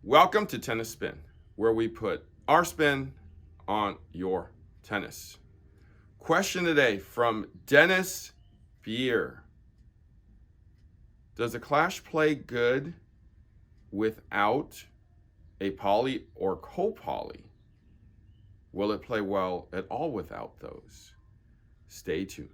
Welcome to Tennis Spin, where we put our spin on your tennis. Question today from Dennis Beere. Does a clash play good without a poly or co-poly? Will it play well at all without those? Stay tuned.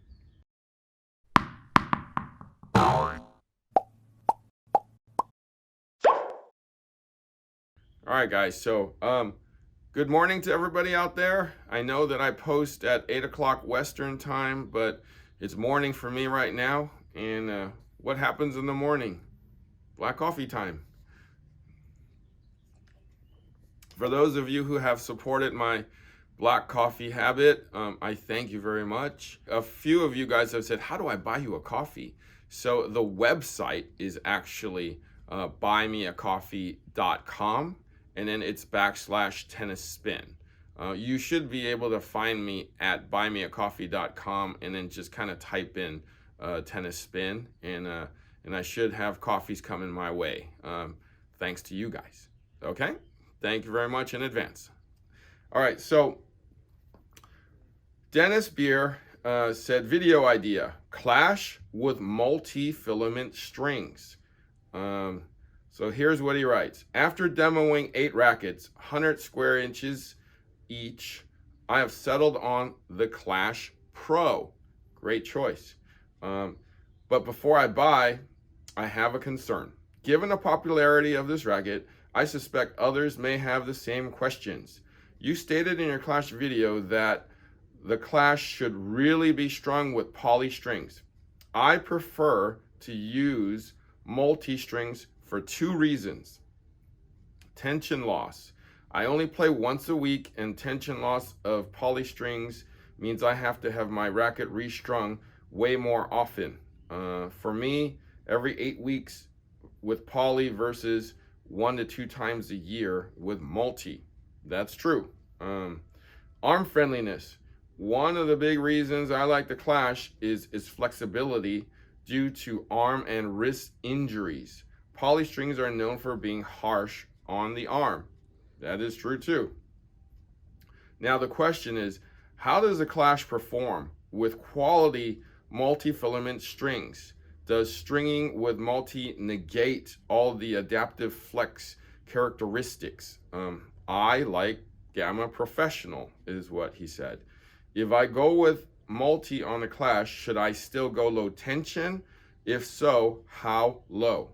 All right, guys. So, good morning to everybody out there. I know that I post at 8 o'clock Western time, but it's morning for me right now. And what happens in the morning? Black coffee time. For those of you who have supported my black coffee habit, I thank you very much. A few of you guys have said, how do I buy you a coffee? So the website is actually buymeacoffee.com. And then it's /tennis spin. You should be able to find me at buymeacoffee.com and then just kind of type in tennis spin, and I should have coffees coming my way, thanks to you guys. Okay, thank you very much in advance. All right, so Dennis Beere said, video idea: clash with multi-filament strings. So here's what he writes. After demoing 8 rackets, 100 square inches each, I have settled on the Clash Pro. Great choice. But before I buy, I have a concern. Given the popularity of this racket, I suspect others may have the same questions. You stated in your Clash video that the Clash should really be strung with poly strings. I prefer to use multi-strings for 2 reasons. Tension loss. I only play once a week, and tension loss of poly strings means I have to have my racket restrung way more often. For me, every 8 weeks with poly versus 1 to 2 times a year with multi. That's true. Arm friendliness. One of the big reasons I like the Clash is flexibility due to arm and wrist injuries. Poly strings are known for being harsh on the arm. That is true too. Now the question is, how does the Clash perform with quality multi-filament strings? Does stringing with multi negate all the adaptive flex characteristics? I like Gamma Professional, is what he said. If I go with multi on the Clash, should I still go low tension? If so, how low?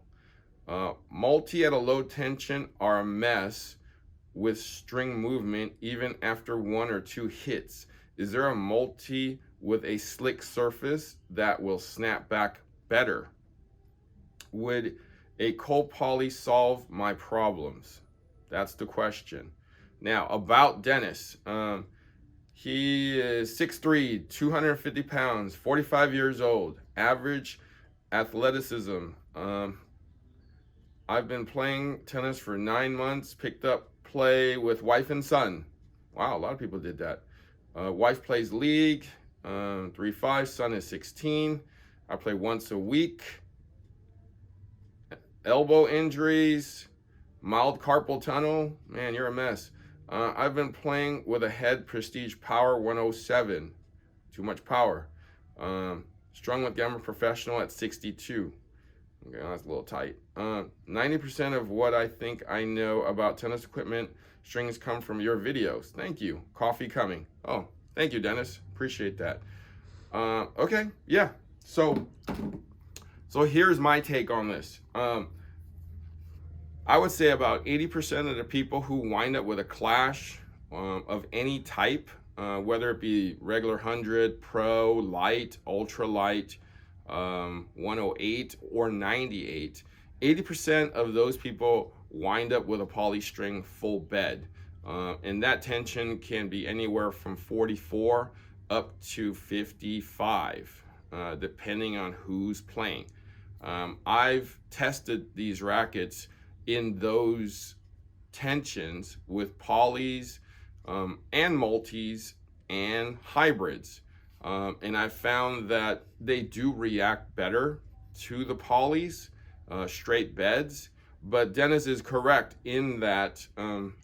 Multi at a low tension are a mess with string movement even after 1 or 2 hits. Is there a multi with a slick surface that will snap back better? Would a co-poly solve my problems? That's the question. Now about Dennis. He is 6'3", 250 pounds, 45 years old, average athleticism. I've been playing tennis for 9 months, picked up play with wife and son. Wow, a lot of people did that. Wife plays league, 3-5, son is 16. I play once a week. Elbow injuries, mild carpal tunnel. Man, you're a mess. I've been playing with a head Prestige Power 107. Too much power. Strung with Gamma Professional at 62. Okay, that's a little tight. 90% of what I think I know about tennis equipment strings come from your videos. Thank you. Coffee coming. Oh, thank you, Dennis. Appreciate that. Okay, yeah. So here's my take on this. I would say about 80% of the people who wind up with a Clash of any type, whether it be regular 100, Pro, Light, Ultra Light, 108 or 98, 80% of those people wind up with a poly string full bed, and that tension can be anywhere from 44 up to 55, depending on who's playing. I've tested these rackets in those tensions with polys and multis and hybrids. And I found that they do react better to the polys, straight beds, But Dennis is correct in that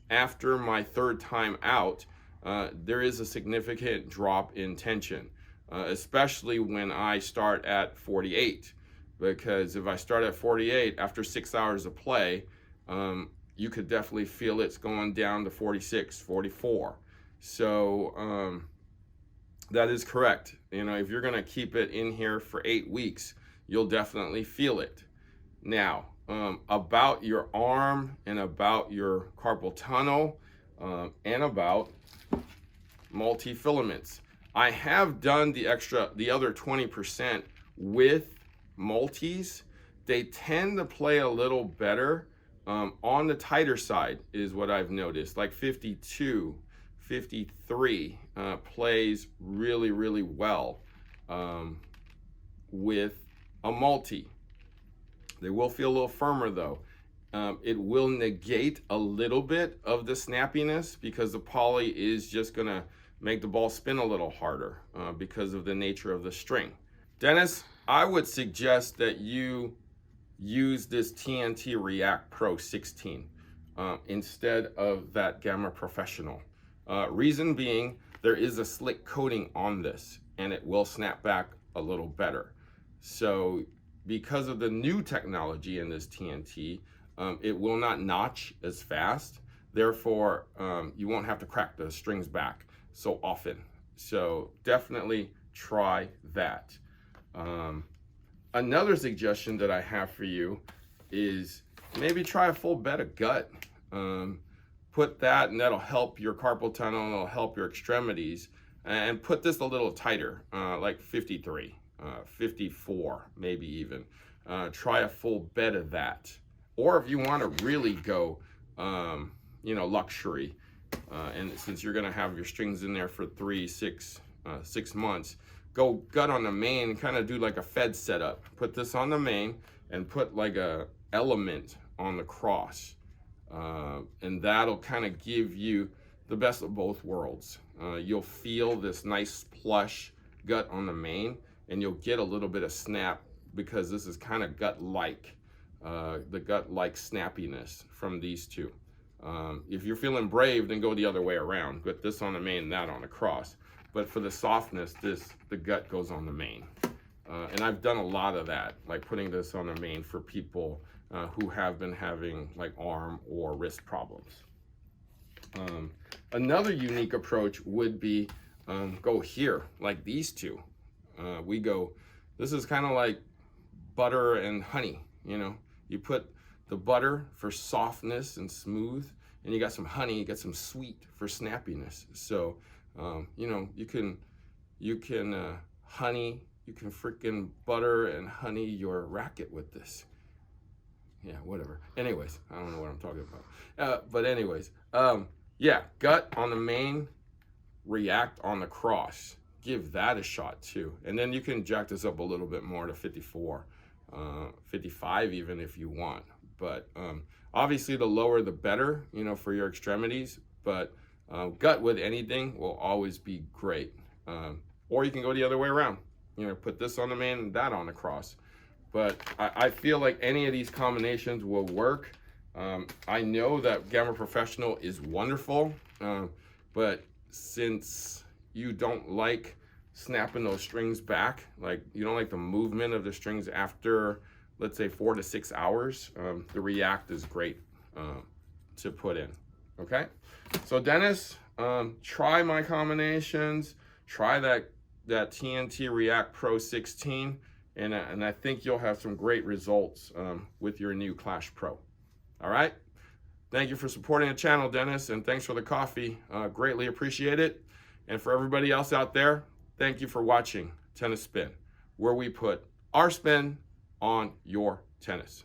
after my third time out, there is a significant drop in tension, especially when I start at 48. Because if I start at 48, after 6 hours of play, you could definitely feel it's going down to 46, 44. So that is correct. You know, if you're going to keep it in here for 8 weeks, you'll definitely feel it. Now, about your arm and about your carpal tunnel and about multifilaments. I have done the other 20% with multis. They tend to play a little better on the tighter side is what I've noticed. Like 52, 53 plays really, really well with a multi. They will feel a little firmer though. It will negate a little bit of the snappiness because the poly is just gonna make the ball spin a little harder because of the nature of the string. Dennis, I would suggest that you use this TNT React Pro 16 instead of that Gamma Professional. Reason being, there is a slick coating on this and it will snap back a little better. So because of the new technology in this TNT, it will not notch as fast. Therefore, you won't have to crack the strings back so often. So definitely try that. Another suggestion that I have for you is maybe try a full bed of gut. Put that, and that'll help your carpal tunnel, and it'll help your extremities. And put this a little tighter, like 53. 54, maybe even. Try a full bed of that. Or if you want to really go, luxury, and since you're going to have your strings in there for 6 months, go gut on the main, kind of do like a Fed setup. Put this on the main and put like a element on the cross. And that'll kind of give you the best of both worlds. You'll feel this nice plush gut on the main, and you'll get a little bit of snap because this is kind of gut-like, the gut-like snappiness from these two. If you're feeling brave, then go the other way around. Put this on the main and that on the cross. But for the softness, the gut goes on the main. And I've done a lot of that, like putting this on the main for people who have been having like arm or wrist problems. Another unique approach would be go here, like these two. This is kind of like butter and honey, you put the butter for softness and smooth, and you got some honey, you got some sweet for snappiness. So, you can freaking butter and honey your racket with this. Yeah, whatever. Anyways, I don't know what I'm talking about. But anyways, gut on the main, react on the cross. Give that a shot too. And then you can jack this up a little bit more to 54, 55 even if you want. But obviously the lower the better, for your extremities. But gut with anything will always be great. Or you can go the other way around. Put this on the main and that on the cross. But I feel like any of these combinations will work. I know that Gamma Professional is wonderful, but since you don't like snapping those strings back, like you don't like the movement of the strings after, let's say 4 to 6 hours, the React is great to put in. Okay, so Dennis, try my combinations, try that TNT React Pro 16, and I think you'll have some great results with your new Clash Pro. All right, thank you for supporting the channel, Dennis, and thanks for the coffee. Greatly appreciate it. And for everybody else out there, thank you for watching Tennis Spin, where we put our spin on your tennis.